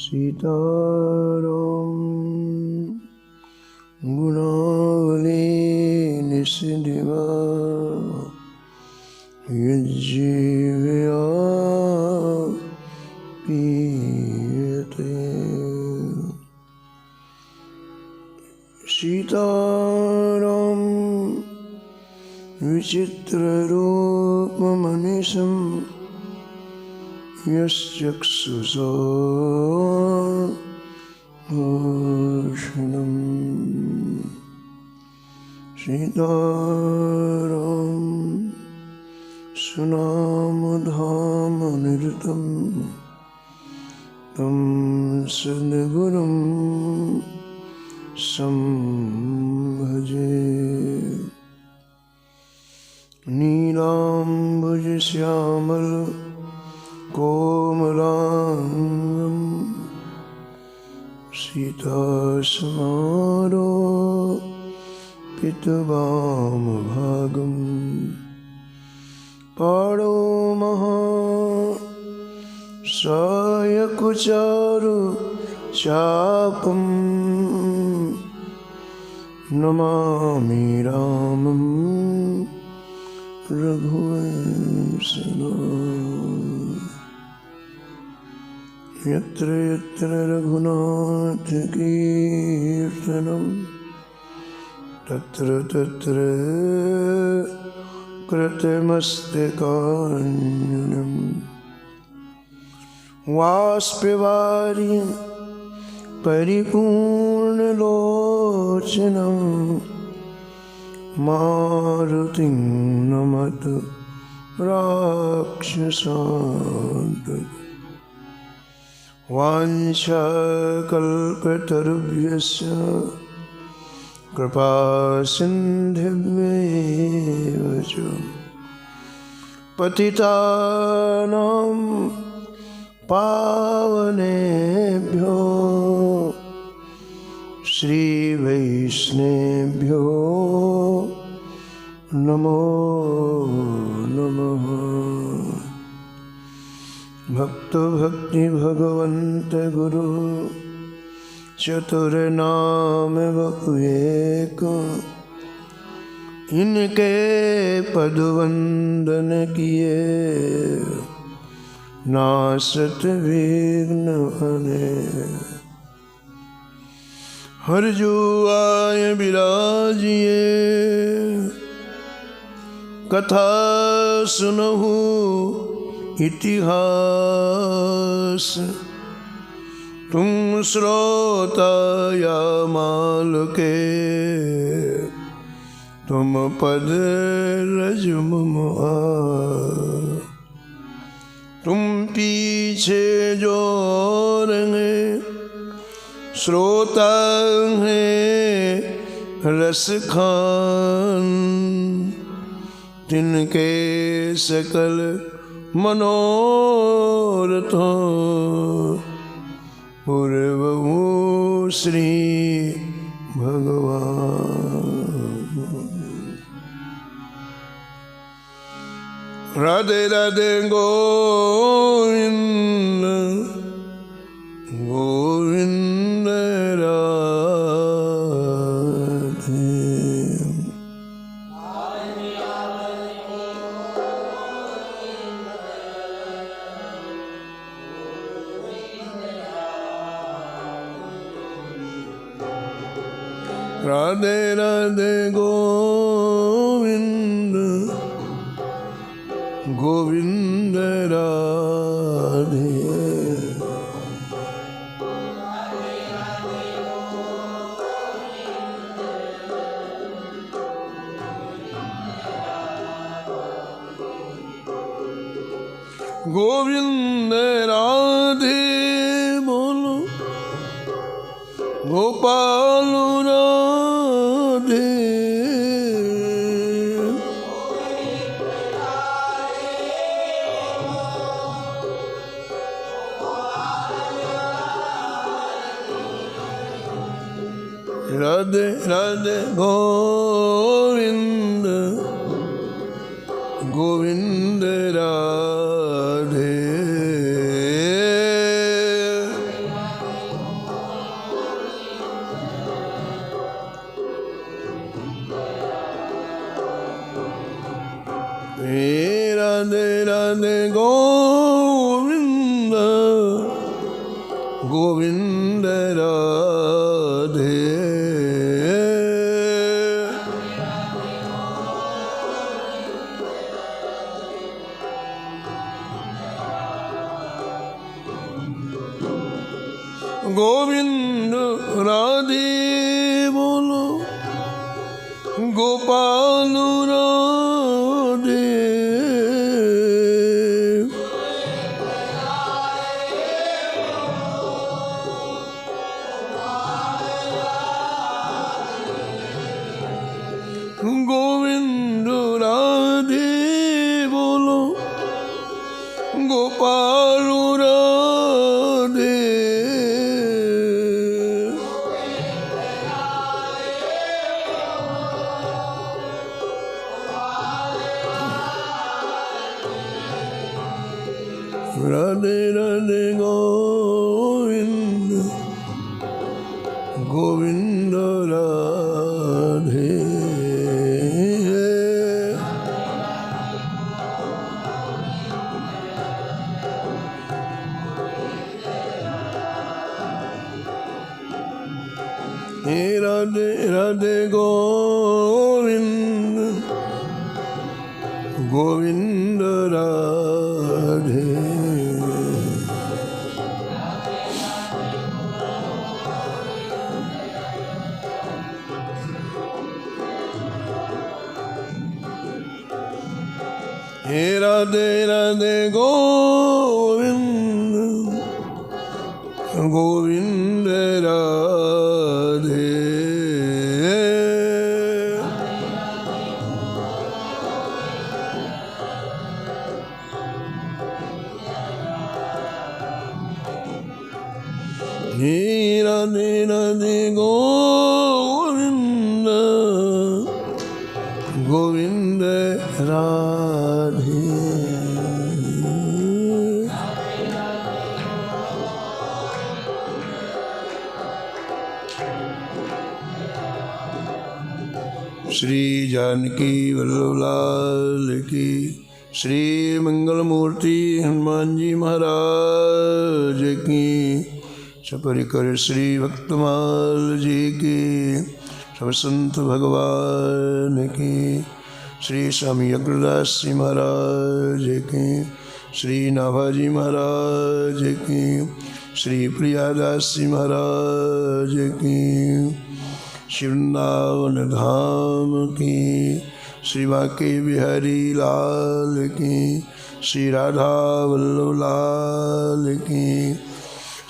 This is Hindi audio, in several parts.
सीताराम गुणावली निसिदिवा यज्जीवया पीयते। सीताराम विचित्ररूपमनिशम् यश्चक्षुषा भूषणम्। सीताराम सुनामधामनिरतं तं सद्गुरुं संभजे। नीलाम्बुजश्यामल कोमलांगं सीतासमारोपितवामभागं पाणौ महासायकुचारु चापं नमामि रामं रघुवंशनाथं। यत्र यत्र रघुनाथकीर्तनं तत्र तत्र कृतमस्तकाञ्जलिं वाष्पवारिं परिपूर्णलोचनं मारुतिं नमत राक्षसान्तकम्। वाञ्छाकल्पतरुभ्यश्च कृपासिन्धुभ्येव च पतितानां पावनेभ्यो श्रीवैष्णवेभ्यो नमो नमः। भक्तो भक्ति भगवन्त गुरु चतुर्नाम बहुएक, इनके पद वंदन किए नासत विघ्न अनेक। हर जो आय बिराजिए कथा सुनहु इतिहास, तुम श्रोता या माल के तुम पद रजमम आस। तुम पीछे जो रंगे श्रोता हैं रस खान, तिनके सकल मनोरथों पूर्वहु श्री भगवान। राधे राधे गोविंद गोविंद राधे। राधे राधे गोविंद गोविंद राधे। गोविंद राधे बोलो गोपाल राधे। राधे राधे गोविंद गोविंद राधे। गोविंद राधे गोविंद राधे बोलो गोपाल राधे गोविंद राधे बोलो गोपाल राधे राधे राधे गोविंद गोविंद राधे राधे राधे गोविंद गोविंद राधे राधे राधे गोविंद गोविंद राधे राधे राधे गोविंद गोविंद राधे श्री जानकी वल्लभ लाल की श्री मंगल मूर्ति हनुमान जी महाराज की सपरिकर श्री भक्तमाल जी की सब संत भगवान की श्री स्वामी अग्रदास जी महाराज की श्री नाभाजी महाराज की श्री प्रियादास जी महाराज की श्री वृंदावन धाम की श्री बांके बिहारी लाल की श्री राधा वल्लभ लाल की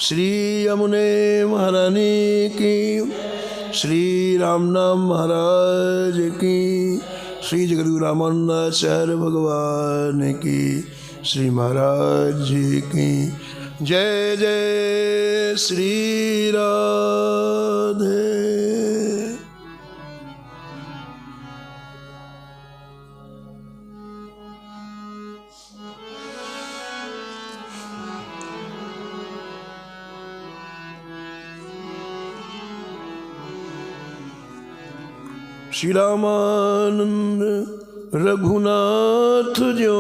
श्री यमुने महारानी की श्री रामनाम महाराज की श्री जगद्गुरु रामानंदाचार्य भगवान की श्री महाराज जी की जय जय श्री राधे। श्री रामानंद रघुनाथ जो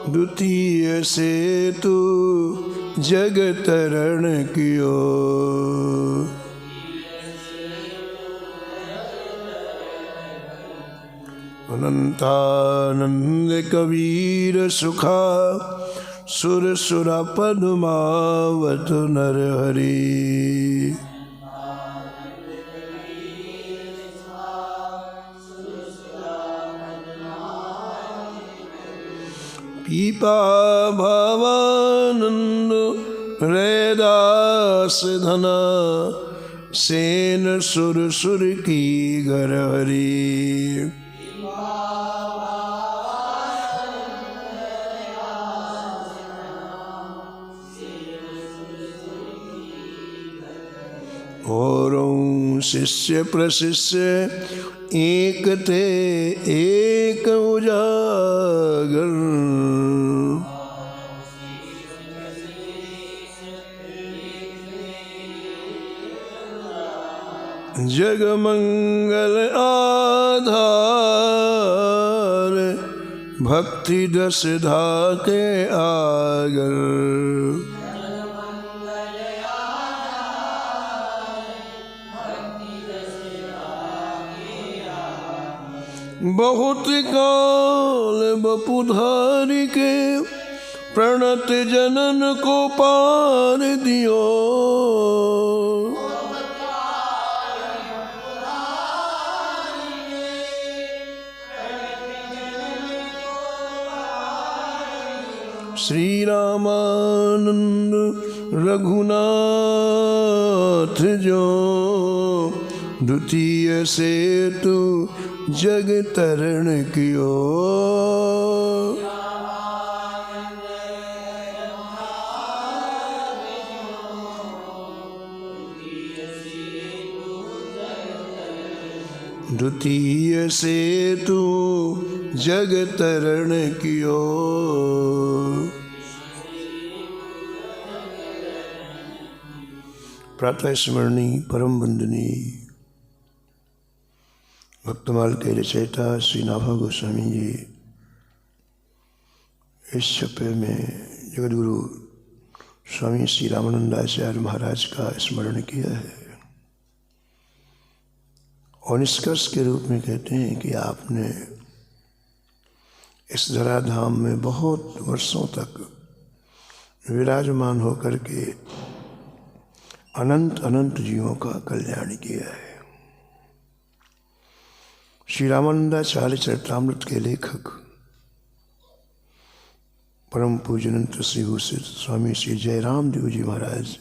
द्वितीय से तू जगतरण कियो अनंतानंद कबीर सुखा सुर सुरा पद्मावत नर हरि पीपा भावानंद रैदास धना सेन सुर सुर की घर हरि और शिष्य प्रशिष्य एक ते एक उजागर जग मंगल आधार भक्ति दस धाके आगर। बहुत काल बपुधारी के प्रणत जनन को पार दियो। श्री रामानंद रघुनाथ जो द्वितीय से तू जग तरण कियो। द्वितीय से तू जग तरण कियो। प्रातः स्मरणी परम वंदनी भक्तमाल के रचयिता श्री नाभा गोस्वामी जी इस छपे में जगतगुरु स्वामी श्री रामानंदाचार्य महाराज का स्मरण किया है और निष्कर्ष के रूप में कहते हैं कि आपने इस धराधाम में बहुत वर्षों तक विराजमान होकर के अनंत अनंत जीवों का कल्याण किया है। श्री रामानंदाचार्य चरितामृत के लेखक परम पूजनंत श्री भूषित स्वामी श्री जयराम देव जी महाराज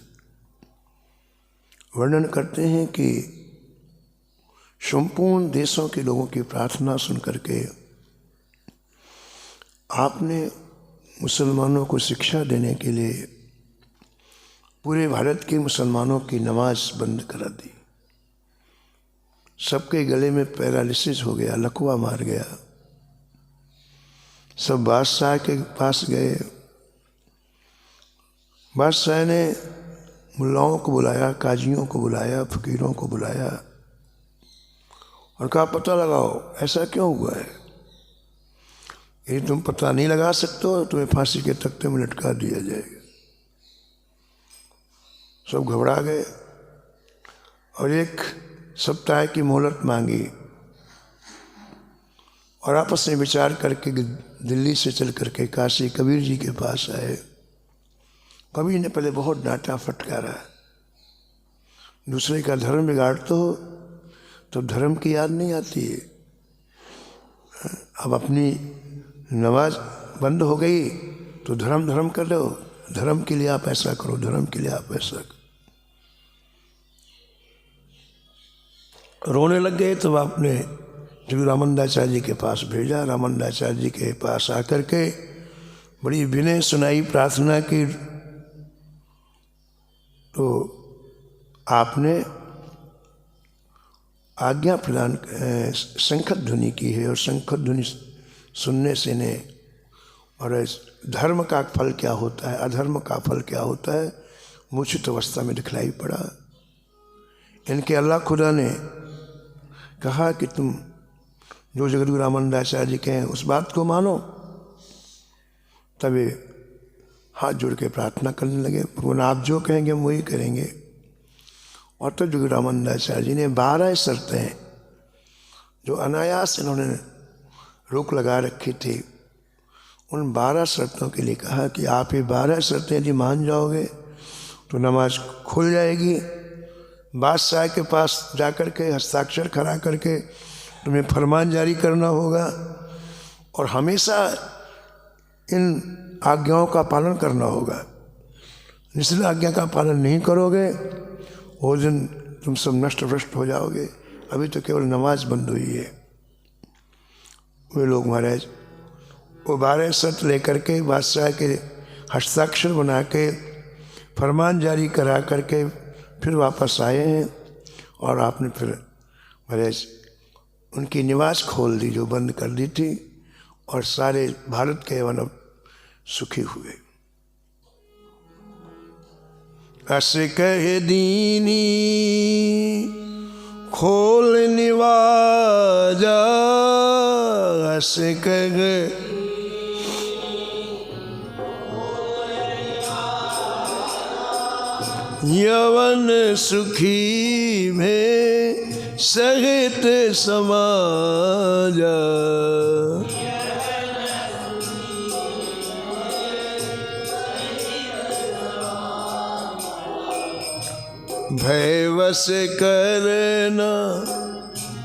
वर्णन करते हैं कि संपूर्ण देशों के लोगों की प्रार्थना सुन करके आपने मुसलमानों को शिक्षा देने के लिए पूरे भारत के मुसलमानों की नमाज बंद करा दी। सबके गले में पैरालिसिस हो गया, लकवा मार गया। सब बादशाह के पास गए। बादशाह ने मुल्लाओं को बुलाया, काजियों को बुलाया, फकीरों को बुलाया और कहा पता लगाओ ऐसा क्यों हुआ है। यदि तुम पता नहीं लगा सकते हो तुम्हें फांसी के तख्ते में लटका दिया जाएगा। सब घबरा गए और एक सप्ताह की मोहलत मांगी और आपस में विचार करके दिल्ली से चल करके काशी कबीर जी के पास आए। कबीर ने पहले बहुत डांटा फटकारा, दूसरे का धर्म बिगाड़ते हो तो धर्म की याद नहीं आती है। अब अपनी नमाज बंद हो गई तो धर्म कर लो, धर्म के लिए आप ऐसा करो, धर्म के लिए आप ऐसा करो। रोने लग गए तब आपने जब रामानंदाचार्य जी के पास भेजा। रामानंदाचार्य जी के पास आकर के बड़ी विनय सुनाई, प्रार्थना की तो आपने आज्ञा प्रदान शंखत ध्वनि की है और शंखत ध्वनि सुनने से ने और धर्म का फल क्या होता है, अधर्म का फल क्या होता है मूर्छित अवस्था में दिखलाई पड़ा। इनके अल्लाह खुदा ने कहा कि तुम जो जगतगुरु रामानंदाचार्य जी कहें उस बात को मानो। तब हाथ जोड़ के प्रार्थना करने लगे, भगवान आप जो कहेंगे हम वही करेंगे। और तब जगतगुरु रामानंदाचार्य जी ने 12 शर्तें जो अनायास इन्होंने रोक लगा रखी थी, उन 12 शर्तों के लिए कहा कि आप ये 12 शर्तें यदि मान जाओगे तो नमाज खुल जाएगी। बादशाह के पास जाकर के हस्ताक्षर करा करके तुम्हें फरमान जारी करना होगा और हमेशा इन आज्ञाओं का पालन करना होगा। जिस दिन आज्ञा का पालन नहीं करोगे वो दिन तुम सब नष्ट भ्रष्ट हो जाओगे। अभी तो केवल नमाज बंद हुई है। वे लोग महाराज वो 12 शर्त लेकर के बादशाह के हस्ताक्षर बना के फरमान जारी करा करके फिर वापस आए हैं और आपने फिर महाराज उनकी निवास खोल दी जो बंद कर दी थी और सारे भारत के मानव सुखी हुए। अस कह दीनी खोल निवाजा, अस कह यवन सुखी में सहित समाजा। भय वश करना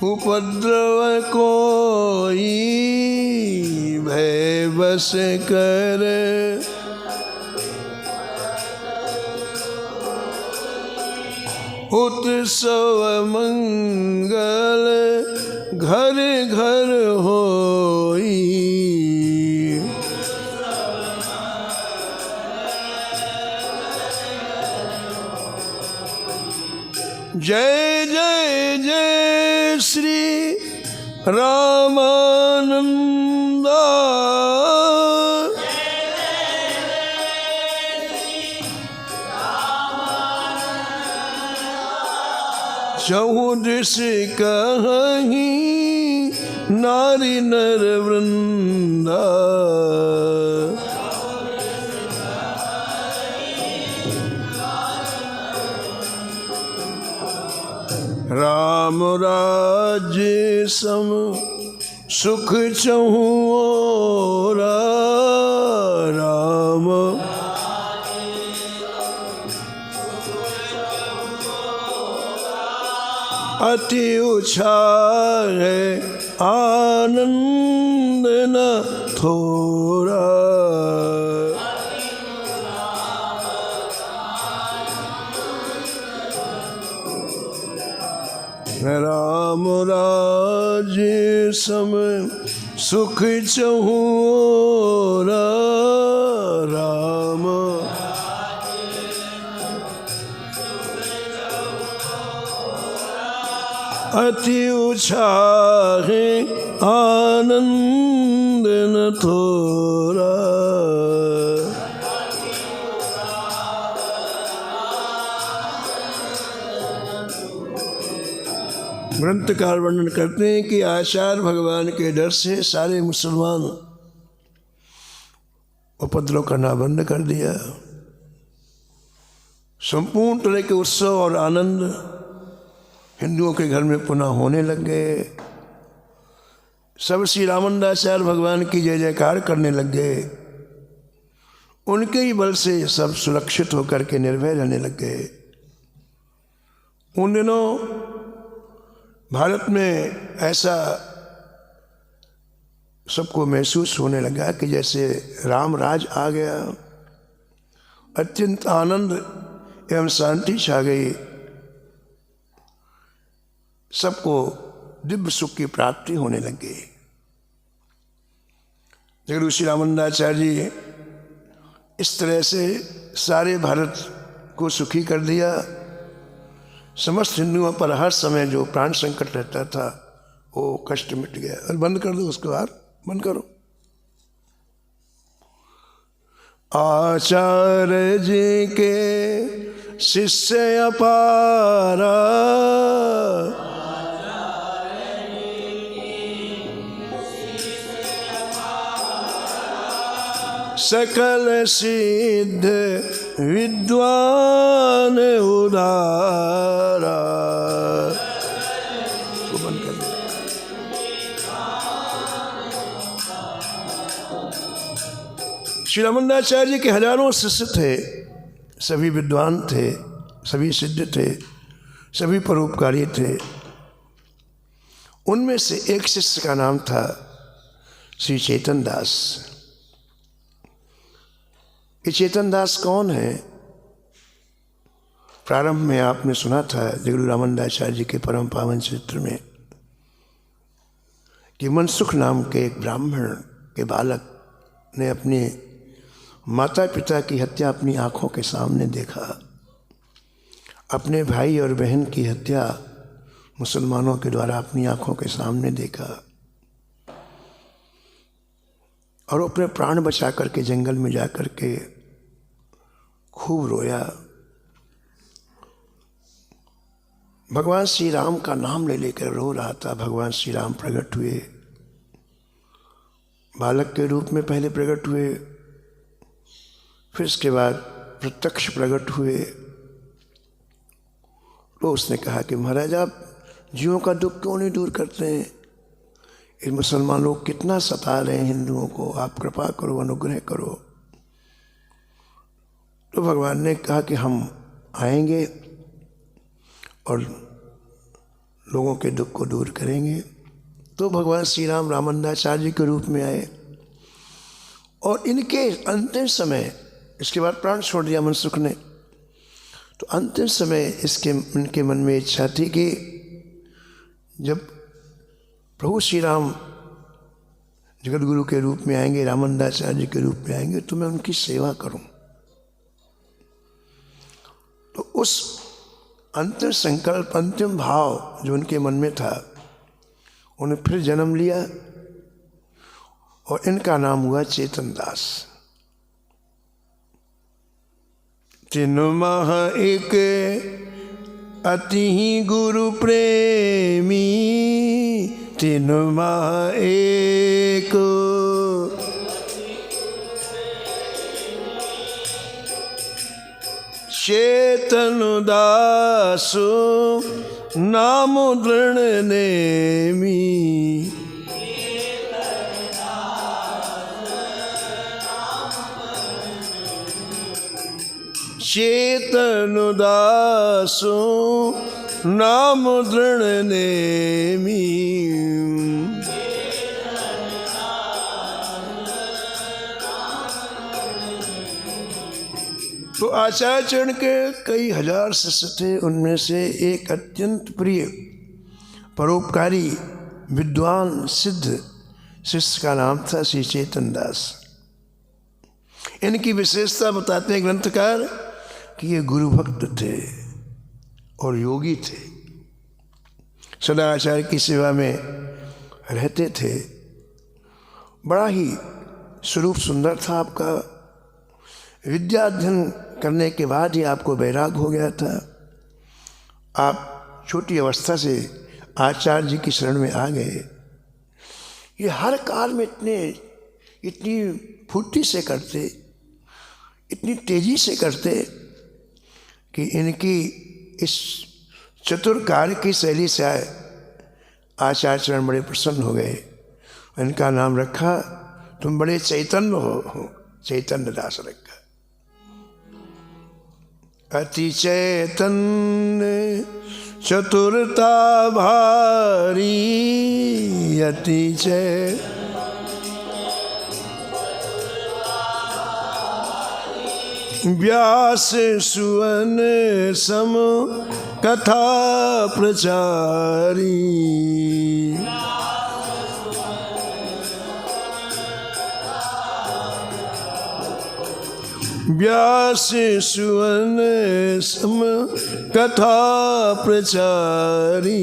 उपद्रव कोई, भय वश कर उत्सव मंगल घर घर होई। जय जय जय श्री रामानंदा। चहुदिश कहीं नारी नर वृंदा। राम राज्य सम सुख चहुओरा। राम अति उछाल है आनंद न थोड़ा। राम राज्य सम सुख चहुओरा। राम अति उत्साह आनंद न थोड़ा। ग्रंथकार वर्णन करते हैं कि आचार्य भगवान के डर से सारे मुसलमान उपद्रव करना बंद कर दिया। संपूर्ण तरह के उत्सव और आनंद हिंदुओं के घर में पुनः होने लग गए। सब श्री रामानंदाचार्य भगवान की जय जयकार करने लग गए। उनके ही बल से सब सुरक्षित होकर के निर्भय रहने लग गए। उन दिनों भारत में ऐसा सबको महसूस होने लगा कि जैसे राम राज आ गया। अत्यंत आनंद एवं शांति छा गई। सबको दिव्य सुख की प्राप्ति होने लग गई। जगत श्री रामानंदाचार्य जी इस तरह से सारे भारत को सुखी कर दिया। समस्त हिंदुओं पर हर समय जो प्राण संकट रहता था वो कष्ट मिट गया। और बंद कर दो उसको यार, बंद करो। आचार्य जी के शिष्य अपारा। सकल सिद्ध विद्वान उदारा। श्री रामानंदाचार्य जी के हजारों शिष्य थे। सभी विद्वान थे, सभी सिद्ध थे, सभी परोपकारी थे। उनमें से एक शिष्य का नाम था श्री चेतन दास। ये चेतन दास कौन है? प्रारंभ में आपने सुना था जगत रामानंदाचार्य जी के परम पावन चरित्र में कि मनसुख नाम के एक ब्राह्मण के बालक ने अपने माता पिता की हत्या अपनी आंखों के सामने देखा। अपने भाई और बहन की हत्या मुसलमानों के द्वारा अपनी आंखों के सामने देखा और अपने प्राण बचा करके जंगल में जा कर के खूब रोया। भगवान श्री राम का नाम ले लेकर रो रहा था। भगवान श्री राम प्रकट हुए, बालक के रूप में पहले प्रकट हुए, फिर इसके बाद प्रत्यक्ष प्रकट हुए तो उसने कहा कि महाराज आप जीवों का दुख क्यों नहीं दूर करते हैं? ये मुसलमान लोग कितना सता रहे हैं हिंदुओं को, आप कृपा करो, अनुग्रह करो। तो भगवान ने कहा कि हम आएंगे और लोगों के दुख को दूर करेंगे। तो भगवान श्री राम रामानंदाचार्य के रूप में आए और इनके अंतिम समय, इसके बाद प्राण छोड़ दिया मनसुख ने, तो अंतिम समय इनके मन में इच्छा थी कि जब प्रभु श्री राम जगत गुरु के रूप में आएंगे, रामानंदाचार्य के रूप में आएंगे, तो मैं उनकी सेवा करूं। तो उस अंतिम संकल्प, अंतिम भाव जो उनके मन में था, उन्हें फिर जन्म लिया और इनका नाम हुआ चेतन दास। तीनों माह एक अति ही गुरु प्रेमी, तीनों माह एक चेतन दास नाम दृढ़ नेमी। चेतन दास नाम दृढ़ नेमी। तो आचार्य चरण के कई हजार शिष्य थे, उनमें से एक अत्यंत प्रिय परोपकारी विद्वान सिद्ध शिष्य का नाम था श्री चेतन दास। इनकी विशेषता बताते हैं ग्रंथकार कि ये गुरु भक्त थे और योगी थे, सदा आचार्य की सेवा में रहते थे। बड़ा ही स्वरूप सुंदर था आपका। विद्या अध्ययन करने के बाद ही आपको वैराग हो गया था। आप छोटी अवस्था से आचार्य जी की शरण में आ गए। ये हर काल में इतनी फुर्ती से करते, इतनी तेजी से करते कि इनकी इस चतुर कार्य की शैली से आचार्य चरण बड़े प्रसन्न हो गए। इनका नाम रखा, तुम बड़े चैतन्य हो, चैतन्य दास रखा। अति चैतन्य चतुरता भारी, अति व्यास सुवन सम कथा प्रचारी। व्यास सुवन सम कथा प्रचारी।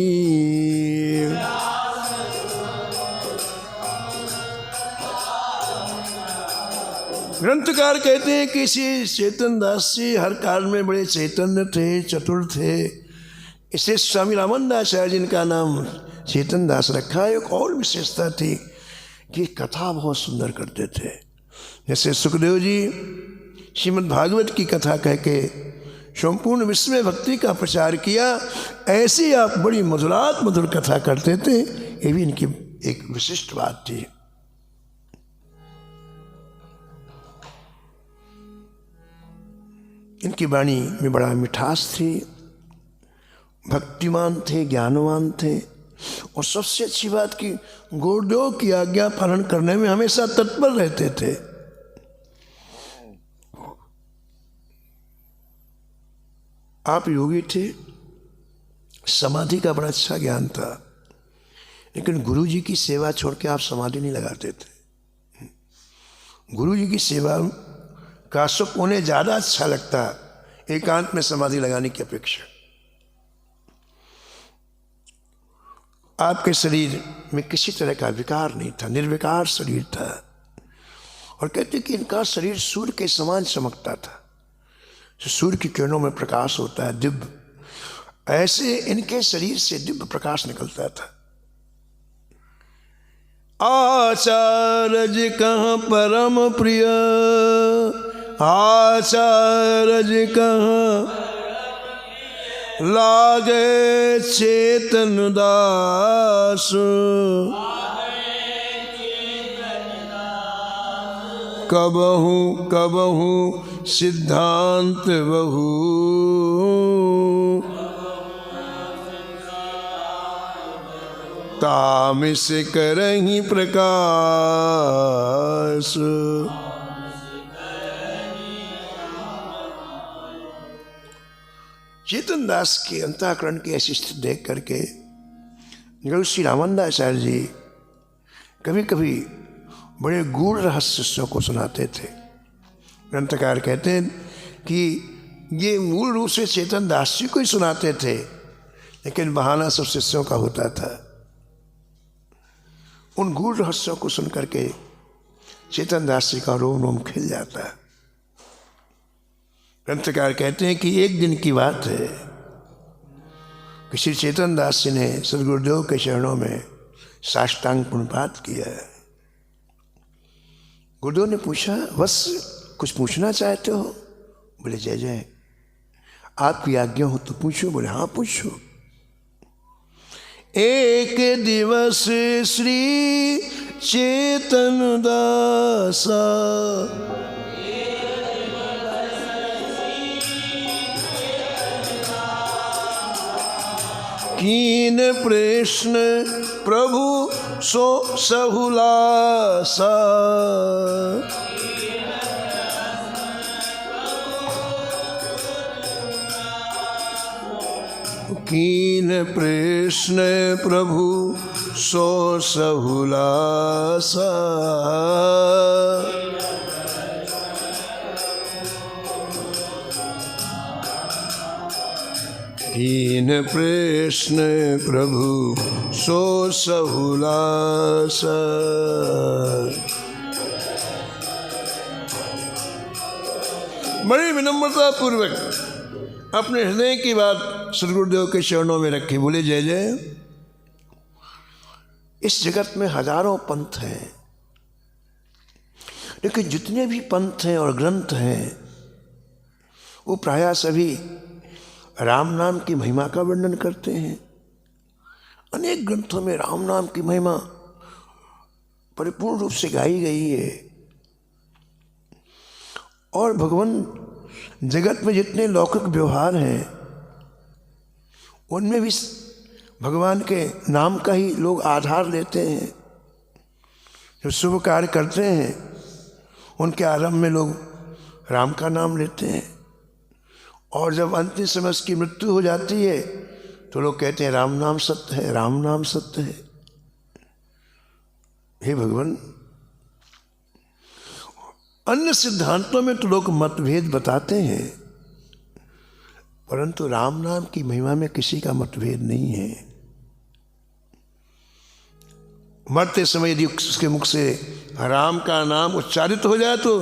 ग्रंथकार कहते हैं कि श्री चेतन दास जी हर काल में बड़े चैतन्य थे, चतुर थे। इसे स्वामी रामानंदाचार्य जिनका नाम चेतन दास रखा। एक और विशेषता थी कि कथा बहुत सुंदर करते थे। जैसे सुखदेव जी श्रीमद् भागवत की कथा कह के संपूर्ण विश्व में भक्ति का प्रचार किया, ऐसी आप बड़ी मधुरात मधुर कथा करते थे। ये भी इनकी एक विशिष्ट बात थी। इनकी वाणी में बड़ा मिठास थी, भक्तिमान थे, ज्ञानवान थे, और सबसे अच्छी बात कि गुरुदेव की आज्ञा पालन करने में हमेशा तत्पर रहते थे। आप योगी थे, समाधि का बड़ा अच्छा ज्ञान था, लेकिन गुरु जी की सेवा छोड़ के आप समाधि नहीं लगाते थे। गुरु जी की सेवा का सुख उन्हें ज़्यादा अच्छा लगता एकांत में समाधि लगाने की अपेक्षा। आपके शरीर में किसी तरह का विकार नहीं था, निर्विकार शरीर था। और कहते कि इनका शरीर सूर्य के समान चमकता था। सूर्य की किरणों में प्रकाश होता है दिव्य, ऐसे इनके शरीर से दिव्य प्रकाश निकलता था। आचार्य कहाँ परम प्रिय, आचार्य कहाँ लागे चेतन दास, कबहू कबहू सिद्धांत बहु, तामिस करहि प्रकाश। चेतन दास के अंतःकरण की ऐसी स्थिति देख करके श्री रामानंदाचार्य जी कभी कभी बड़े गूढ़ रहस्यों को सुनाते थे। ग्रंथकार कहते हैं कि ये मूल रूप से चेतन दास जी को ही सुनाते थे, लेकिन बहाना सब शिष्यों का होता था। उन गूढ़ रहस्यों को सुन करके चेतन दास जी का रोम रोम खिल जाता है। ग्रंथकार कहते हैं कि एक दिन की बात है कि श्री चेतन दास जी ने सदगुरुदेव के चरणों में साष्टांग प्रणपात किया। गुरुदेव ने पूछा, बस कुछ पूछना चाहते हो? बोले जय जय, आपकी आज्ञा हो तो पूछो। बोले हाँ पूछो। एक दिवस श्री चेतन दासा, कीन प्रश्न प्रभु सो सहुलासा, कीन प्रश्न प्रभु सो सहुलासा, कीन प्रश्न प्रभु सो सहुलासा। बड़ी विनम्रता पूर्वक अपने हृदय की बात सदगुरुदेव के चरणों में रखी। बोले जय जय, इस जगत में हजारों पंथ हैं, लेकिन जितने भी पंथ हैं और ग्रंथ हैं वो प्रायः सभी राम नाम की महिमा का वर्णन करते हैं। अनेक ग्रंथों में राम नाम की महिमा परिपूर्ण रूप से गाई गई है। और भगवान जगत में जितने लौकिक व्यवहार हैं उनमें भी भगवान के नाम का ही लोग आधार लेते हैं। जो शुभ कार्य करते हैं उनके आरंभ में लोग राम का नाम लेते हैं, और जब अंतिम समय उसकी मृत्यु हो जाती है तो लोग कहते हैं राम नाम सत्य है, राम नाम सत्य है। हे भगवान, अन्य सिद्धांतों में तो लोग मतभेद बताते हैं, परंतु राम नाम की महिमा में किसी का मतभेद नहीं है। मरते समय यदि उसके मुख से राम का नाम उच्चारित हो जाए तो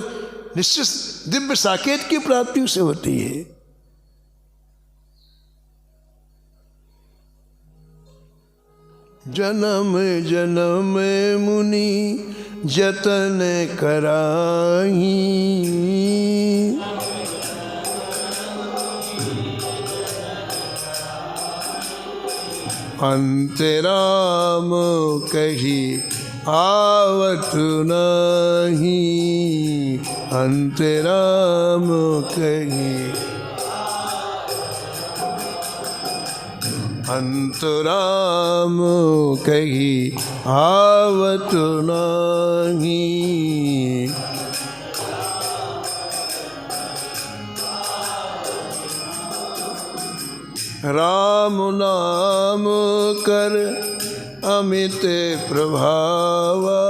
निश्चित दिव्य साकेत की प्राप्ति उसे होती है। जन्म जन्म मुनि जतन कराही, अंतराम कही आवत नहीं, अंतराम कही, अंतराम कही आवत नहीं। राम नाम कर अमित प्रभावा,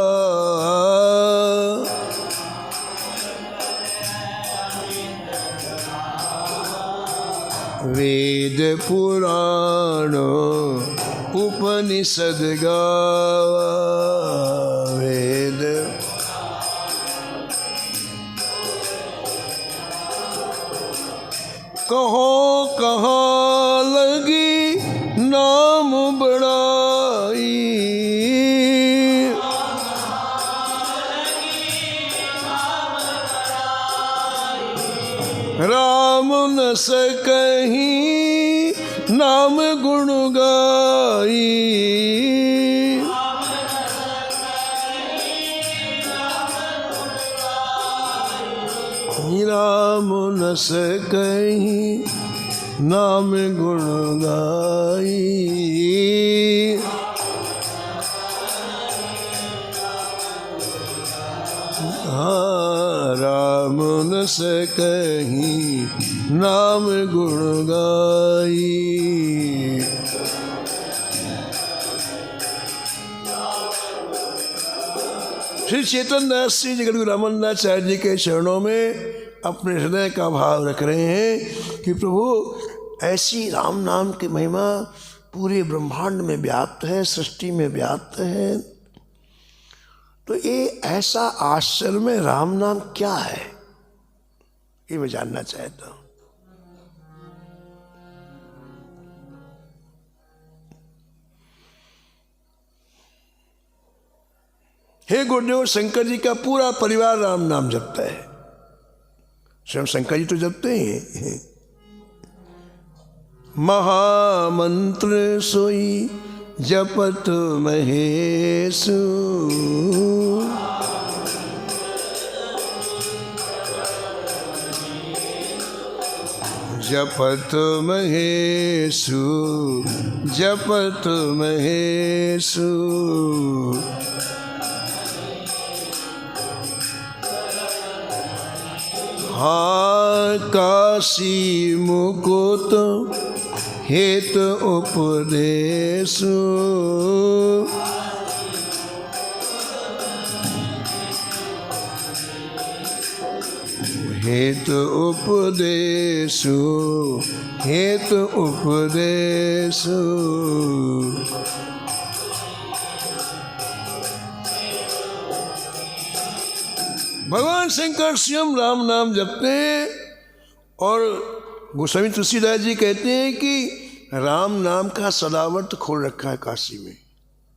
वेद पुराण उपनिषद गावा, वेद कहो कहाँ लगी नाम बड़ाई, राम न सकहीं नाम गुण गाई। राम न सकहीं नाम गुण गाई। राम न सकहीं नाम गुण गाई। श्री चैतन्य दास जी जगद्गुरु रामानंदाचार्य जी के चरणों में अपने हृदय का भाव रख रहे हैं कि प्रभु ऐसी राम नाम की महिमा पूरे ब्रह्मांड में व्याप्त है, सृष्टि में व्याप्त है। तो ये ऐसा आश्चर्य में राम नाम क्या है, ये मैं जानना चाहता हूं। हे गुरुदेव, शंकर जी का पूरा परिवार राम नाम जपता है। स्वयं शंकर जी तो जपते हैं। महामंत्र सोई जपत महेशु। जपत महेशु जपत महेशु। हाँ काशी मुकुट हेत उपदेशु। हेत उपदेशु हेत उपदेशु। भगवान शंकर स्वयं राम नाम जपते हैं और गोस्वामी तुलसीदास जी कहते हैं कि राम नाम का सदावर्त खोल रखा है काशी में।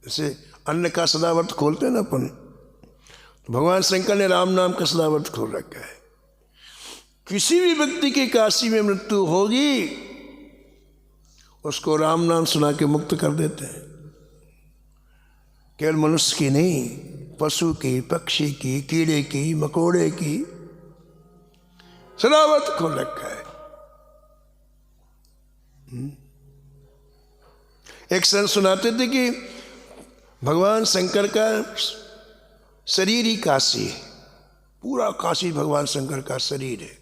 जैसे अन्न का सदावर्त खोलते हैं ना अपन, तो भगवान शंकर ने राम नाम का सदावर्त खोल रखा है। किसी भी व्यक्ति की काशी में मृत्यु होगी उसको राम नाम सुना के मुक्त कर देते हैं। केवल मनुष्य की नहीं, पशु की, पक्षी की, कीड़े की, मकोड़े की सदावर्त खोल रखा है। एक संत सुनाते थे कि भगवान शंकर का शरीर ही काशी है, पूरा काशी भगवान शंकर का शरीर है।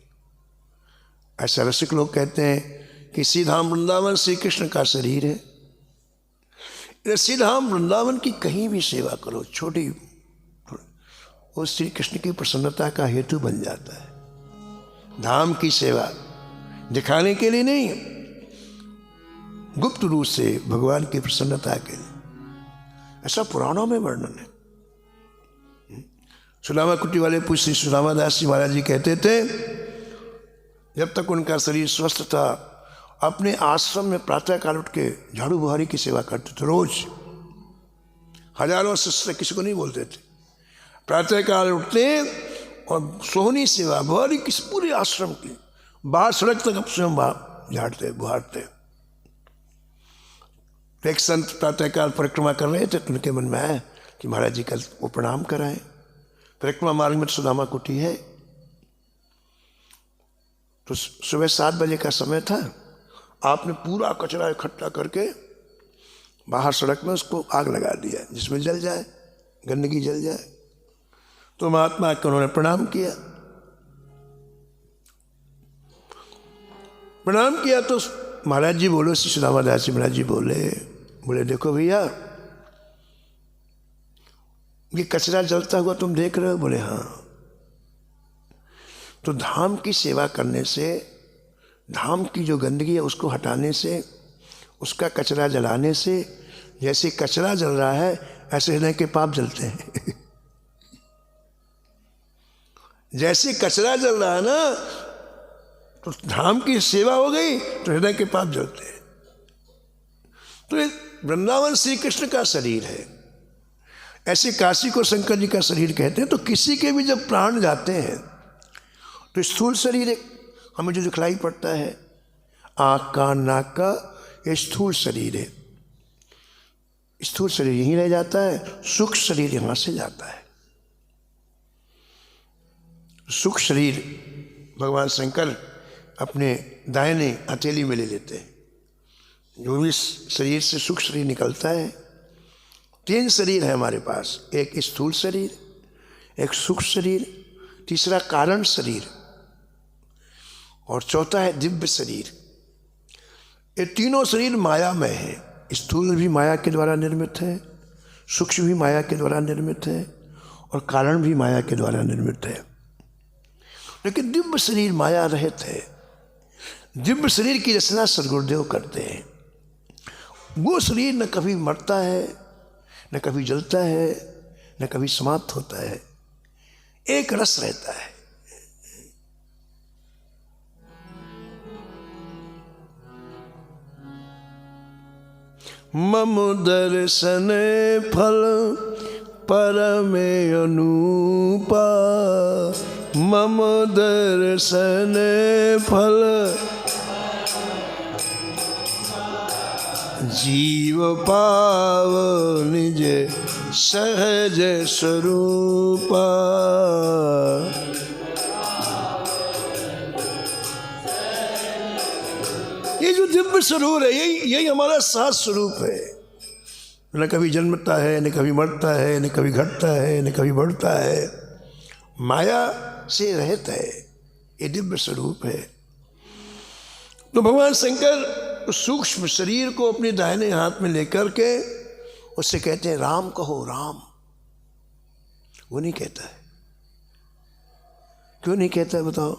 ऐसा रसिक लोग कहते हैं कि सीधाम वृंदावन श्री कृष्ण का शरीर है। सीधाम वृंदावन की कहीं भी सेवा करो, छोटी, वो श्री कृष्ण की प्रसन्नता का हेतु बन जाता है। धाम की सेवा दिखाने के लिए नहीं, गुप्त रूप से भगवान की प्रसन्नता के लिए। ऐसा पुराणों में वर्णन है। सुदामा कुटी वाले पूज्य श्री सुदामा दास जी महाराज जी कहते थे, जब तक उनका शरीर स्वस्थ था अपने आश्रम में प्रातः काल उठ के झाड़ू बुहारी की सेवा करते थे। रोज हजारों शिष्य किसी को नहीं बोलते थे। प्रातः काल उठते और सोहनी सेवा बुहारी किस पूरे आश्रम की, बाहर सड़क तक स्वयं झाड़ते बुहारते। एक संत प्रातः काल परिक्रमा कर रहे थे तो उनके मन में आया कि महाराज जी कल वो प्रणाम कराएं। परिक्रमा मार्ग में सुदामा कुटी है, तो सुबह 7 बजे का समय था। आपने पूरा कचरा इकट्ठा करके बाहर सड़क में उसको आग लगा दिया, जिसमें जल जाए, गंदगी जल जाए। तो महात्मा को उन्होंने प्रणाम किया। प्रणाम किया तो महाराज जी बोले, श्री सुदामा दास जी महाराज जी बोले देखो भैया, ये कचरा जलता हुआ तुम देख रहे हो? बोले हाँ। तो धाम की सेवा करने से, धाम की जो गंदगी है उसको हटाने से, उसका कचरा जलाने से, जैसे कचरा जल रहा है ऐसे हृदय के पाप जलते हैं। जैसे कचरा जल रहा है ना, तो धाम की सेवा हो गई तो हृदय के पाप जलते हैं। तो ये वृंदावन श्री कृष्ण का शरीर है। ऐसे काशी को शंकर जी का शरीर कहते हैं। तो किसी के भी जब प्राण जाते हैं तो स्थूल शरीर हमें जो दिखलाई पड़ता है, आँख का, नाक का, ये स्थूल शरीर है। स्थूल शरीर यहीं रह जाता है, सूक्ष्म शरीर यहाँ से जाता है। सूक्ष्म शरीर भगवान शंकर अपने दाहिने हथेली में ले लेते हैं। जो भी शरीर से सूक्ष्म शरीर निकलता है, 3 शरीर है हमारे पास, एक स्थूल शरीर, एक सूक्ष्म शरीर, तीसरा कारण शरीर और चौथा है दिव्य शरीर। ये तीनों शरीर मायामय है। स्थूल भी माया के द्वारा निर्मित है, सूक्ष्म भी माया के द्वारा निर्मित है और कारण भी माया के द्वारा निर्मित है। लेकिन दिव्य शरीर माया रहित है। दिव्य शरीर की रचना सद्गुरुदेव करते हैं। वो शरीर न कभी मरता है, न कभी जलता है, न कभी समाप्त होता है, एक रस रहता है। मम दर्शन फल परमे अनूपा, मम दर्शन फल जीव पाव निज सहज स्वरूपा। ये जो दिव्य स्वरूप है, यही हमारा सात स्वरूप है। न कभी जन्मता है, न कभी मरता है, न कभी घटता है, न कभी बढ़ता है, माया से रहित है। ये दिव्य स्वरूप है। तो भगवान शंकर सूक्ष्म शरीर को अपने दाहिने हाथ में लेकर के उससे कहते हैं राम कहो राम। वो नहीं कहता है। क्यों नहीं कहता है बताओ?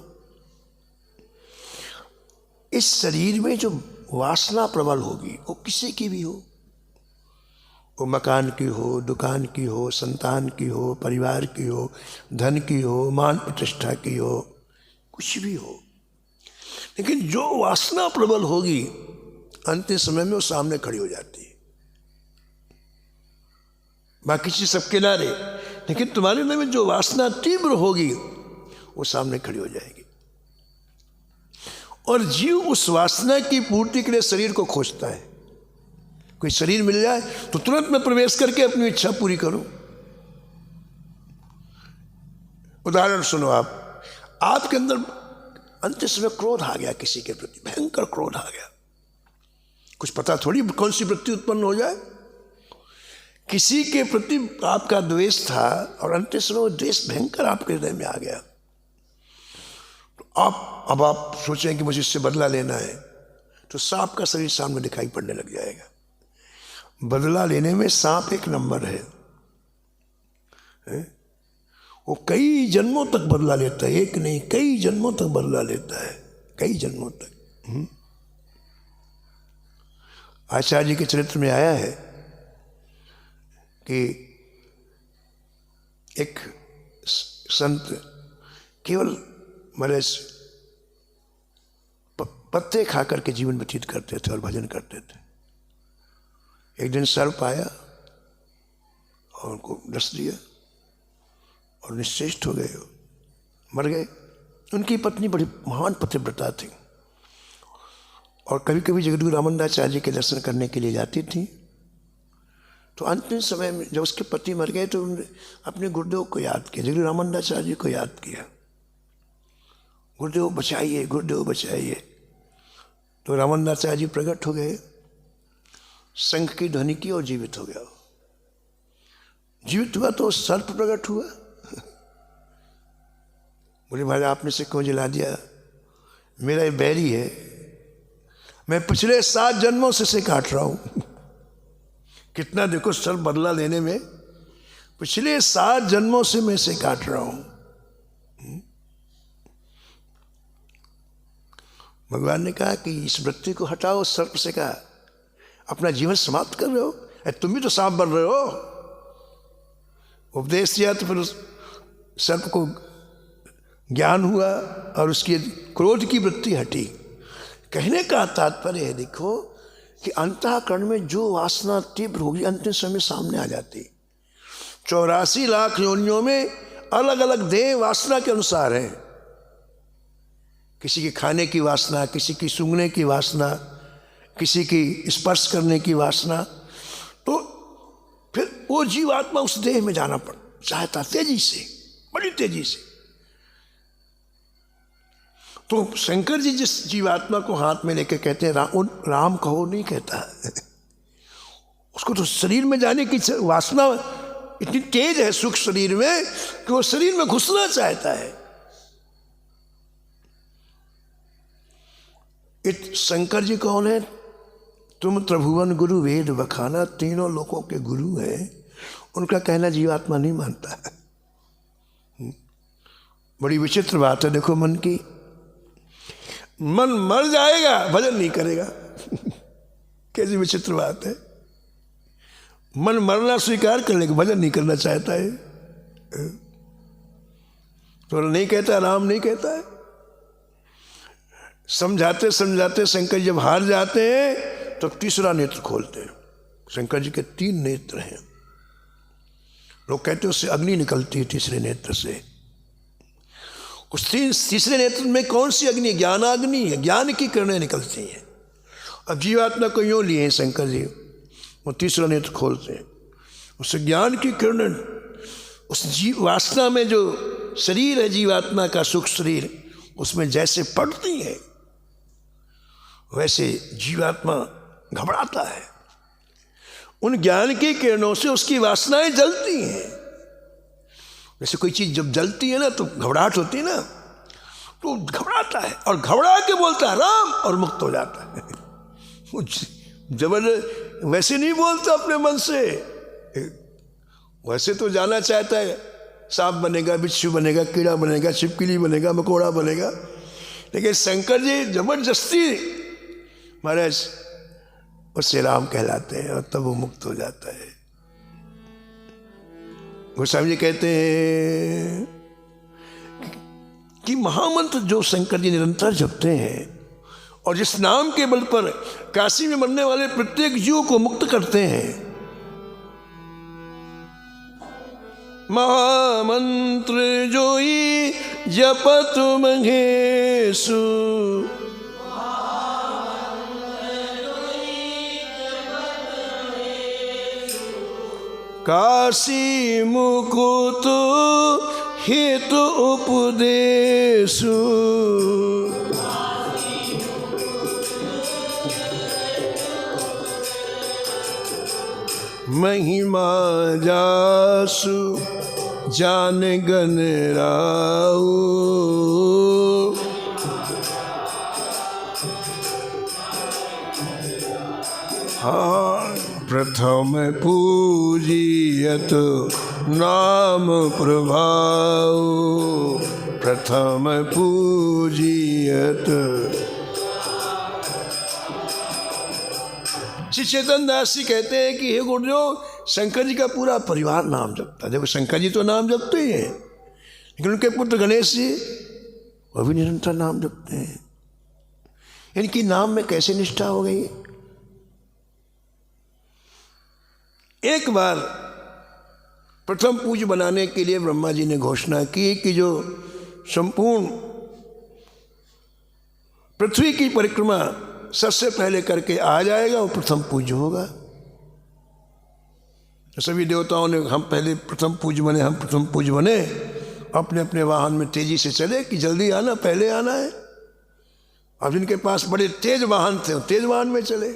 इस शरीर में जो वासना प्रबल होगी, वो किसी की भी हो, वो मकान की हो, दुकान की हो, संतान की हो, परिवार की हो, धन की हो, मान प्रतिष्ठा की हो, कुछ भी हो, लेकिन जो वासना प्रबल होगी अंतिम समय में वो सामने खड़ी हो जाती है। बाकी चीज सब किनारे, लेकिन तुम्हारे अंदर में जो वासना तीव्र होगी वो सामने खड़ी हो जाएगी। और जीव उस वासना की पूर्ति के लिए शरीर को खोजता है। कोई शरीर मिल जाए तो तुरंत में प्रवेश करके अपनी इच्छा पूरी करो। उदाहरण सुनो, आपके अंदर अंतिम समय क्रोध आ गया, किसी के प्रति भयंकर क्रोध आ गया। कुछ पता थोड़ी कौन सी वृत्ति उत्पन्न हो जाए। किसी के प्रति आपका द्वेष था और अंतिम समय वो द्वेष भयंकर आपके हृदय में आ गया। अब आप सोचें कि मुझे इससे बदला लेना है, तो सांप का शरीर सामने दिखाई पड़ने लग जाएगा। बदला लेने में सांप एक नंबर है। वो कई जन्मों तक बदला लेता है, एक नहीं कई जन्मों तक बदला लेता है, कई जन्मों तक। आचार्य जी के चरित्र में आया है कि एक संत केवल मरे पत्ते खा करके जीवन व्यतीत करते थे और भजन करते थे। एक दिन सर्प आया और उनको डस दिया और निश्चेष्ट हो गए, मर गए। उनकी पत्नी बड़ी महान पतिव्रता थी और कभी कभी जगद्गुरु रामानंदाचार्य जी के दर्शन करने के लिए जाती थी। तो अंतिम समय में जब उसके पति मर गए तो उन्होंने अपने गुरुदेव को याद किया, जगद्गुरु रामानंदाचार्य जी को याद किया, गुरुदेव बचाइए, गुरुदेव बचाइए। तो रामानंदाचार्य जी प्रकट हो गए, शंख की ध्वनि की और जीवित हो गया। जीवित हुआ तो सर्प प्रकट हुआ। बोले महाराज आपने से क्यों जला दिया? मेरा ये बैरी है, मैं पिछले 7 जन्मों से इसे काट रहा हूं। कितना देखो सर्प बदला लेने में, पिछले 7 जन्मों से मैं इसे काट रहा हूं। भगवान ने कहा कि इस वृत्ति को हटाओ। सर्प से कहा अपना जीवन समाप्त कर रहे हो, तुम भी तो सांप बन रहे हो। उपदेश दिया तो फिर सर्प को ज्ञान हुआ और उसकी क्रोध की वृत्ति हटी। कहने का तात्पर्य है देखो कि अंतःकरण में जो वासना तीव्र होगी अंतिम समय सामने आ जाती। 84 लाख योनियों में अलग अलग देह वासना के अनुसार है। किसी की खाने की वासना, किसी की सूंघने की वासना, किसी की स्पर्श करने की वासना, तो फिर वो जीवात्मा उस देह में जाना चाहता तेजी से, बड़ी तेजी से। तो शंकर जी जिस जीवात्मा को हाथ में लेके कहते हैं राम कहो नहीं कहता, उसको तो शरीर में जाने की वासना इतनी तेज है सुख शरीर में कि वो शरीर में घुसना चाहता है। शंकर जी कौन है? तुम त्रिभुवन गुरु वेद बखाना, तीनों लोगों के गुरु हैं, उनका कहना जीवात्मा नहीं मानता है। बड़ी विचित्र बात है। देखो मन की, मन मर जाएगा भजन नहीं करेगा कैसी विचित्र बात है। मन मरना स्वीकार कर लेगा, भजन नहीं करना चाहता है। तो नहीं कहता, राम नहीं कहता है। समझाते समझाते शंकर जब हार जाते हैं तो तीसरा नेत्र खोलते हैं। शंकर जी के 3 नेत्र हैं। लोग कहते हैं उससे अग्नि निकलती है तीसरे नेत्र से। उस तीसरे नेत्र में कौन सी अग्नि? ज्ञानाग्नि है, ज्ञान की किरणें निकलती हैं। अब जीवात्मा को यूँ लिए हैं शंकर जी, वो तीसरा नेत्र खोलते हैं, उससे ज्ञान की किरणें उस जीव वासना में जो शरीर है जीवात्मा का सुख शरीर, उसमें जैसे पड़ती है वैसे जीवात्मा घबराता है। उन ज्ञान की किरणों से उसकी वासनाएं जलती हैं। जैसे कोई चीज जब जलती है ना तो घबराहट होती है ना, तो घबराता है और घबरा के बोलता है राम और मुक्त हो जाता है। वो जबरदस्त वैसे नहीं बोलता अपने मन से, वैसे तो जाना चाहता है सांप बनेगा, बिच्छू बनेगा, कीड़ा बनेगा, छिपकली बनेगा, मकोड़ा बनेगा, लेकिन शंकर जी जबरदस्ती महाराज उससे राम कहलाते हैं और तब वो मुक्त हो जाता है। गोस्वामी जी कहते हैं कि महामंत्र जो शंकर जी निरंतर जपते हैं और जिस नाम के बल पर काशी में मरने वाले प्रत्येक जीव को मुक्त करते हैं, महामंत्र जोई जपत महेशु, काशी मुकुत हित उपदेशु, महिमा जासु जान गन राऊ, हाँ प्रथम पूजियत नाम प्रभाव, प्रथम पूजियत। श्री चैतन्य दास जी कहते हैं कि हे गुरुदेव, शंकर जी का पूरा परिवार नाम जपता है। देखो शंकर जी तो नाम जपते ही हैं, लेकिन उनके पुत्र गणेश जी वो भी निरंतर नाम जपते हैं। इनकी नाम में कैसे निष्ठा हो गई? एक बार प्रथम पूज्य बनाने के लिए ब्रह्मा जी ने घोषणा की कि जो संपूर्ण पृथ्वी की परिक्रमा सबसे पहले करके आ जाएगा वो प्रथम पूज्य होगा। सभी देवताओं ने हम पहले प्रथम पूज्य बने, हम प्रथम पूज्य बने, अपने अपने वाहन में तेजी से चले कि जल्दी आना, पहले आना है। अब जिनके पास बड़े तेज वाहन थे तेज वाहन में चले,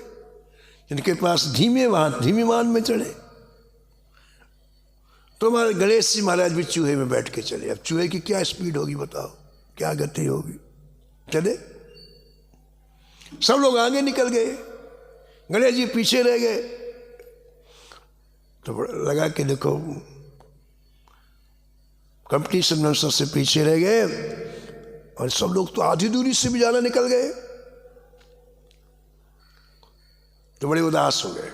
जिनके पास धीमे वाहन धीमे वाहन में चढ़े। तो हमारे गणेश जी महाराज भी चूहे में बैठ के चले। अब चूहे की क्या स्पीड होगी बताओ, क्या गति होगी? चले, सब लोग आगे निकल गए, गणेश जी पीछे रह गए। तो लगा कि देखो कंपटीशन में सबसे पीछे रह गए और सब लोग तो आधी दूरी से भी ज्यादा निकल गए। तो बड़े उदास हो गए।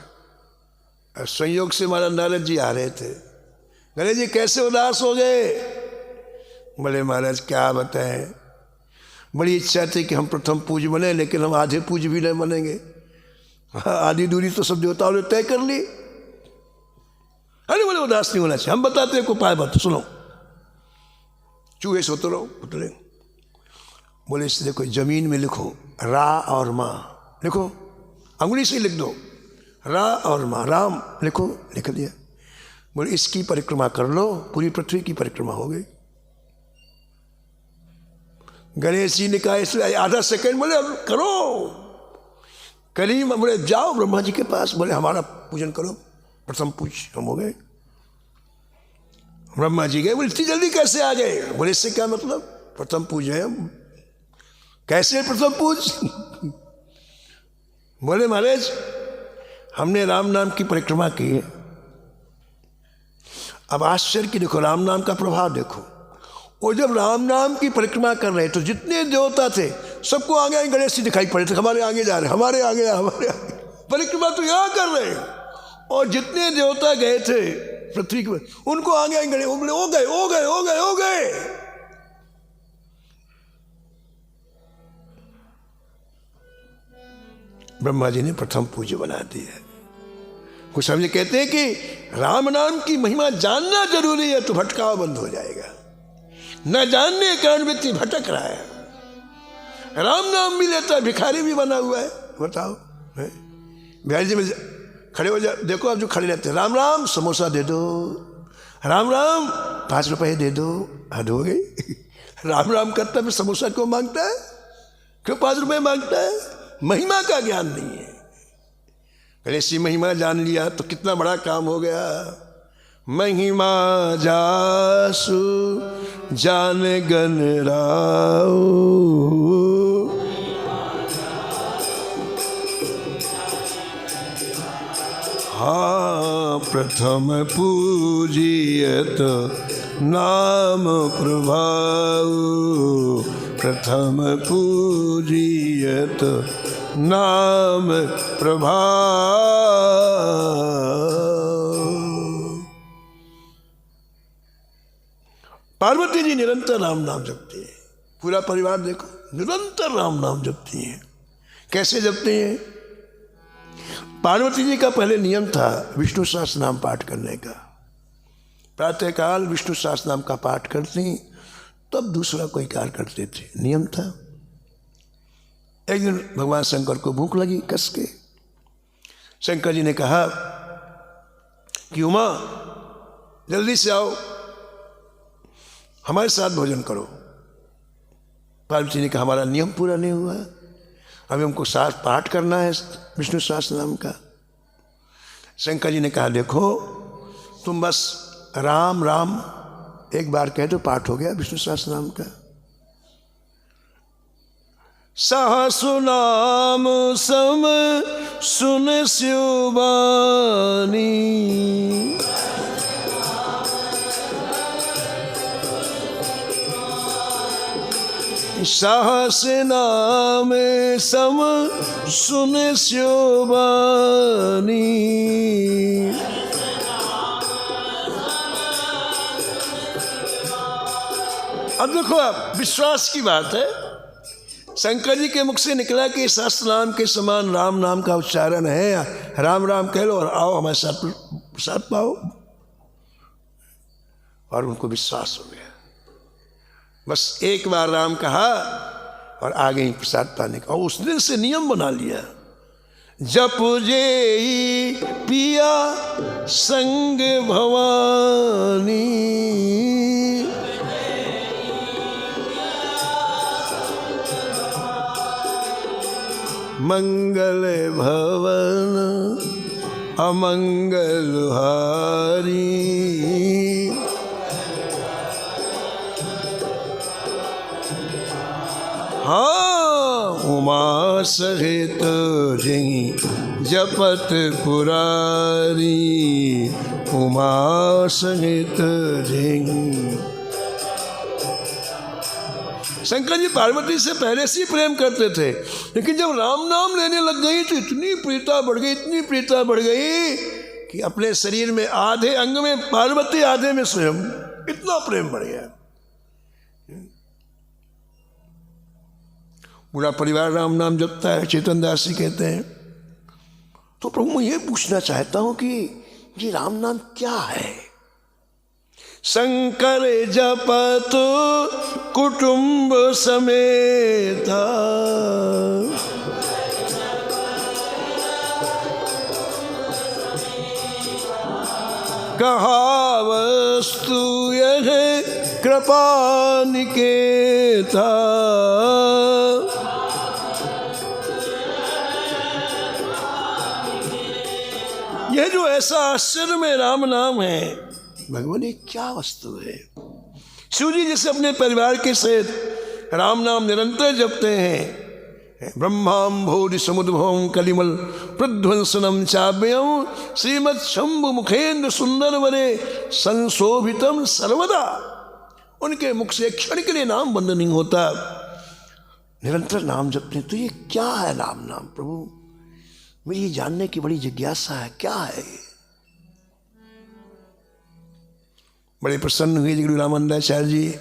संयोग से हमारा नारद जी आ रहे थे। गणेश जी कैसे उदास हो गए? बोले महाराज क्या बताएं, बड़ी इच्छा थी कि हम प्रथम पूज्य बने, लेकिन हम आधे पूज्य भी नहीं बनेंगे। आधी दूरी तो सब देवताओं ने तय कर ली। अरे बोले उदास नहीं होना चाहिए, हम बताते हैं को उपाय बता, सुनो। चूहे से उतरो, उतरे। बोले इससे देखो जमीन में लिखो रा और माँ, लिखो अंगुली से लिख दो, रा और मा, राम लिखो, लिख दिया। बोले इसकी परिक्रमा कर लो, पूरी पृथ्वी की परिक्रमा हो गई। गणेश जी ने कहा इसलिए आधा सेकंड, बोले करो। करीम बोले जाओ ब्रह्मा जी के पास, बोले हमारा पूजन करो, प्रथम पूज हम हो गए। ब्रह्मा जी गए, बोले इतनी जल्दी कैसे आ गए? बोले इससे क्या मतलब, प्रथम पूज है हम। कैसे प्रथम पूज? बोले महाराज हमने राम नाम की परिक्रमा की है। अब आश्चर्य की देखो, राम नाम का प्रभाव देखो। और जब राम नाम की परिक्रमा कर रहे तो जितने देवता थे सबको आगे गणेश जी दिखाई पड़े थे, हमारे आगे जा रहे, हमारे आगे, हमारे आगे। परिक्रमा तो यहाँ कर रहे हैं, और जितने देवता गए थे पृथ्वी के, उनको आगे गणेश, बोले हो गए, हो गए, हो गए, हो गए। ब्रह्मा जी ने प्रथम पूज्य बना दिया। कुछ समझे कहते हैं कि राम नाम की महिमा जानना जरूरी है तो भटकाव बंद हो जाएगा। न जानने के कारण व्यक्ति भटक रहा है। राम नाम भी लेता है, भिखारी भी बना हुआ है। बताओ, बिहारी जी में खड़े हो जाओ, देखो आप जो खड़े रहते हैं, राम राम समोसा दे दो, राम राम 5 रुपए दे दो, हद हो गई। राम राम करता है, समोसा क्यों मांगता है, क्यों 5 रुपए मांगता है? महिमा का ज्ञान नहीं है। गणेश जी महिमा जान लिया तो कितना बड़ा काम हो गया। महिमा जासु जान गन राव, हाँ प्रथम पूजियत नाम प्रभाव, प्रथम पूजियत नाम प्रभाव। पार्वती जी निरंतर राम नाम जपती है। पूरा परिवार देखो निरंतर राम नाम जपती है। कैसे जपती हैं? पार्वती जी का पहले नियम था विष्णु सहस्त्र नाम पाठ करने का। प्रातःकाल विष्णु सहस्त्र नाम का पाठ करती, तब दूसरा कोई कार्य करते थे, नियम था। एक दिन भगवान शंकर को भूख लगी कस के। शंकर जी ने कहा कि उमा जल्दी से आओ, हमारे साथ भोजन करो। पार्वती ने कहा हमारा नियम पूरा नहीं हुआ, अभी हमको साथ पाठ करना है विष्णु सहस्त्र नाम का। शंकर जी ने कहा देखो तुम बस राम राम एक बार कह दो, पाठ हो गया विष्णु सहस्त्र नाम का। सहस्र नाम सम सुन शिवबानी, सहस्र नाम सम सुन शिवबानी। अब देखो आप, विश्वास की बात है। शंकर जी के मुख से निकला कि सहस्त्र नाम के समान राम नाम का उच्चारण है, राम राम कह लो और आओ हमारे साथ प्रसाद पाओ। और उनको विश्वास हो गया। बस एक बार राम कहा और आगे ही प्रसाद पाने का। और उस दिन से नियम बना लिया, जप जे पिया संग भवानी, मंगल भवन अमंगल हारी। हाँ उमा सहित जिं जपत पुरारी, उमा सहित जिं। शंकर जी पार्वती से पहले से ही प्रेम करते थे, लेकिन जब राम नाम लेने लग गई तो इतनी प्रीता बढ़ गई, इतनी प्रीता बढ़ गई कि अपने शरीर में आधे अंग में पार्वती, आधे में स्वयं, इतना प्रेम बढ़ गया। पूरा परिवार राम नाम जपता है। चेतन दास जी कहते हैं तो प्रभु मैं ये पूछना चाहता हूं कि ये राम नाम क्या है? शंकर जपत कुटुंब समेता, कहावस्तु यह कृपा निकेता। यह जो ऐसा आश्चर्य में राम नाम है, भगवान ये क्या वस्तु है। शिव जी जैसे अपने परिवार के सहित राम नाम निरंतर जपते हैं। ब्रह्मां भोधि समुद्भवं कलिमल प्रध्वंसनम चाव्यम श्रीमत् शंभु मुखेन्द्र सुंदर वरे संशोभितम सर्वदा। उनके मुख से क्षण के लिए नाम बंद नहीं होता, निरंतर नाम जपते। तो ये क्या है राम नाम प्रभु, मेरी ये जानने की बड़ी जिज्ञासा है, क्या है ये। बड़े प्रसन्न हुए गुरु रामानंदाचार्य जी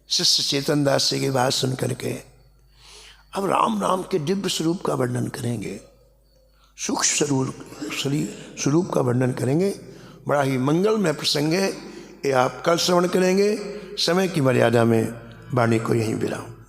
शिष्य चेतन दास जी की बात सुन करके। अब राम नाम के दिव्य स्वरूप का वर्णन करेंगे, सूक्ष्म स्वरूप का वर्णन करेंगे। बड़ा ही मंगलमय प्रसंग है ये, आप कल श्रवण करेंगे। समय की मर्यादा में वाणी को यहीं विराम।